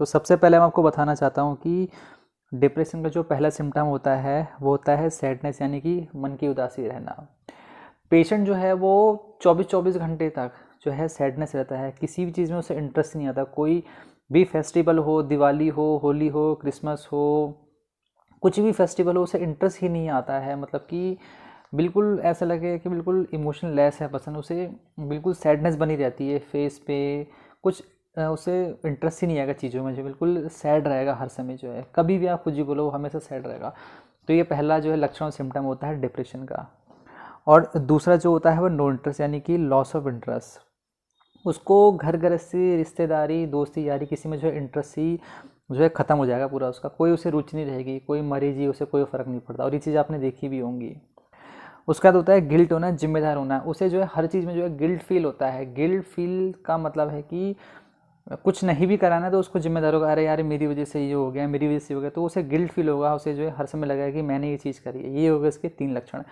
तो सबसे पहले मैं आपको बताना चाहता हूँ कि डिप्रेशन का जो पहला सिम्टम होता है वो होता है सैडनेस, यानी कि मन की उदासी रहना। पेशेंट जो है वो 24-24 घंटे तक जो है सैडनेस रहता है, किसी भी चीज़ में उसे इंटरेस्ट नहीं आता। कोई भी फेस्टिवल हो, दिवाली हो, होली हो, क्रिसमस हो, कुछ भी फेस्टिवल हो, उसे इंटरेस्ट ही नहीं आता है। मतलब कि बिल्कुल ऐसा लगे कि बिल्कुल इमोशनल लेस है पर्सन, उसे बिल्कुल सैडनेस बनी रहती है फेस पे। कुछ उसे इंटरेस्ट ही नहीं आएगा चीज़ों में, जो बिल्कुल सैड रहेगा हर समय। जो है कभी भी आप कुछ भी बोलो वो हमेशा सैड रहेगा। तो ये पहला जो है लक्षण और सिम्टम होता है डिप्रेशन का। और दूसरा जो होता है वो नो इंटरेस्ट, यानी कि लॉस ऑफ इंटरेस्ट। उसको घर गृहस्थी, रिश्तेदारी, दोस्ती यारी, किसी में जो है इंटरेस्ट ही जो है ख़त्म हो जाएगा पूरा। उसका कोई उसे रुचि नहीं रहेगी, कोई मरीज ही उसे कोई फ़र्क नहीं पड़ता। और ये चीज़ आपने देखी भी होंगी। उसके बाद होता है गिल्ट होना, जिम्मेदार होना। उसे जो है हर चीज़ में जो है गिल्ट फील होता है। गिल्ट फील का मतलब है कि कुछ नहीं भी कराना तो उसको जिम्मेदार होगा, अरे यार मेरी वजह से ये हो गया, मेरी वजह से हो गया, तो उसे गिल्ट फील होगा। उसे जो है हर समय लगेगा कि मैंने ये चीज़ करी है। ये हो गए इसके 3 लक्षण।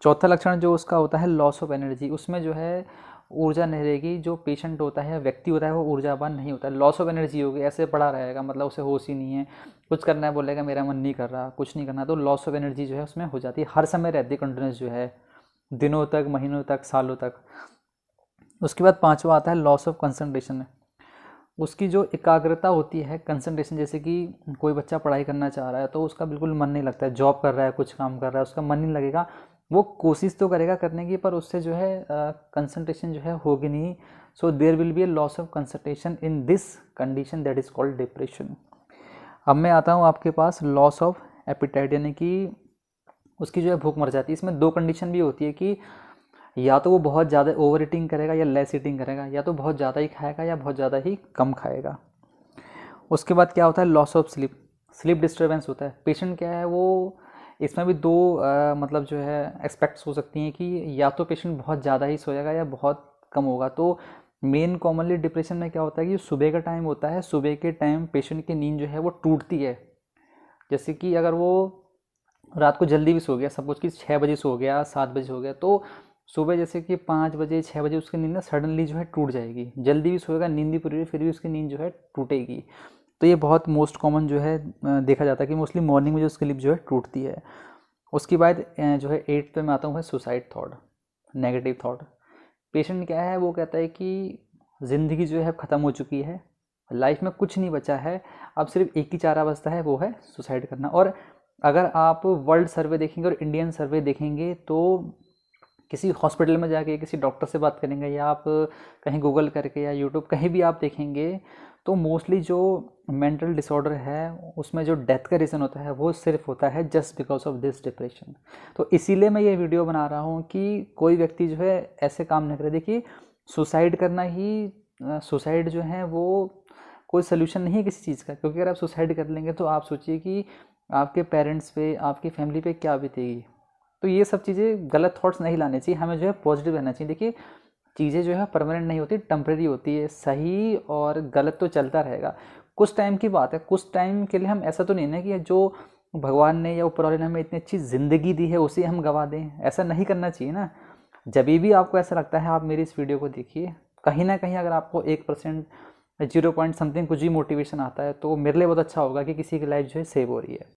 चौथा लक्षण जो उसका होता है लॉस ऑफ एनर्जी। उसमें जो है ऊर्जा नहीं रहेगी। जो पेशेंट होता है, व्यक्ति होता है, वो ऊर्जावान नहीं होता। लॉस ऑफ एनर्जी होगी, ऐसे पड़ा रहेगा, मतलब उसे होश ही नहीं है। कुछ करना है बोलेगा मेरा मन नहीं कर रहा, कुछ नहीं करना, तो लॉस ऑफ एनर्जी जो है उसमें हो जाती है, हर समय रहती है कंटिन्यूस, जो है दिनों तक, महीनों तक, सालों तक। उसके बाद पांचवा आता है लॉस ऑफ कंसंट्रेशन। उसकी जो एकाग्रता होती है, कंसंट्रेशन, जैसे कि कोई बच्चा पढ़ाई करना चाह रहा है तो उसका बिल्कुल मन नहीं लगता है, जॉब कर रहा है, कुछ काम कर रहा है, उसका मन नहीं लगेगा। वो कोशिश तो करेगा करने की, पर उससे जो है कंसंट्रेशन जो है होगी नहीं। So there will be a loss of concentration in this condition that is called depression. अब मैं आता हूँ आपके पास लॉस ऑफ एपिटाइट, यानी कि उसकी जो है भूख मर जाती है। इसमें 2 कंडीशन भी होती है कि या तो वो बहुत ज़्यादा ओवर ईटिंग करेगा या लेस ईटिंग करेगा, या तो बहुत ज़्यादा ही खाएगा या बहुत ज़्यादा ही कम खाएगा। उसके बाद क्या होता है loss of sleep. Sleep disturbance होता है। पेशेंट क्या है वो, इसमें भी 2 मतलब जो है एक्सपेक्ट्स हो सकती हैं कि या तो पेशेंट बहुत ज़्यादा ही सोएगा या बहुत कम होगा। तो मेन कॉमनली डिप्रेशन में क्या होता है कि सुबह का टाइम होता है, सुबह के टाइम पेशेंट की नींद जो है वो टूटती है। जैसे कि अगर वो रात को जल्दी भी सो गया, सपोज कि 6 बजे सो गया, 7 बजे सो गया, तो सुबह जैसे कि 5 बजे, 6 बजे उसकी नींद ना सडनली जो है टूट जाएगी। जल्दी भी सोएगा, नींद भी पूरी हुई, फिर भी उसकी नींद जो है टूटेगी। तो ये बहुत मोस्ट कॉमन जो है देखा जाता है कि मोस्टली मॉर्निंग में जो स्लीप जो है टूटती है। उसके बाद जो है 8 पे मैं आता हूँ है suicide thought, negative thought. Patient क्या है वो कहता है कि ज़िंदगी जो है ख़त्म हो चुकी है, लाइफ में कुछ नहीं बचा है, अब सिर्फ एक ही चारा बचता है, वो है सुसाइड करना। और अगर आप वर्ल्ड सर्वे देखेंगे और इंडियन सर्वे देखेंगे तो किसी हॉस्पिटल में जाके किसी डॉक्टर से बात करेंगे, या आप कहीं गूगल करके या यूट्यूब कहीं भी आप देखेंगे, तो मोस्टली जो मेंटल डिसऑर्डर है उसमें जो डेथ का रीज़न होता है वो सिर्फ होता है just because of this depression. तो इसीलिए मैं ये वीडियो बना रहा हूँ कि कोई व्यक्ति जो है ऐसे काम नहीं करे। देखिए सुसाइड करना ही, सुसाइड जो है वो कोई सोल्यूशन नहीं है किसी चीज़ का, क्योंकि अगर आप सुसाइड कर लेंगे तो आप सोचिए कि आपके पेरेंट्स पे, आपकी फैमिली पे क्या बीतेगी। तो ये सब चीज़ें, गलत थॉट्स नहीं लाने चाहिए, हमें जो है पॉजिटिव रहना चाहिए। देखिए चीज़ें जो है परमानेंट नहीं होती, टेम्परेरी होती है। सही और गलत तो चलता रहेगा, कुछ टाइम की बात है। कुछ टाइम के लिए हम, ऐसा तो नहीं ना कि जो भगवान ने या ऊपर वाले ने हमें इतनी अच्छी ज़िंदगी दी है उसे हम गवा दें, ऐसा नहीं करना चाहिए ना। जब भी आपको ऐसा लगता है आप मेरी इस वीडियो को देखिए, कहीं ना कहीं अगर आपको 1%, 0 पॉइंट समथिंग कुछ भी मोटिवेशन आता है तो मेरे लिए बहुत अच्छा होगा कि किसी की लाइफ जो है सेव हो रही है।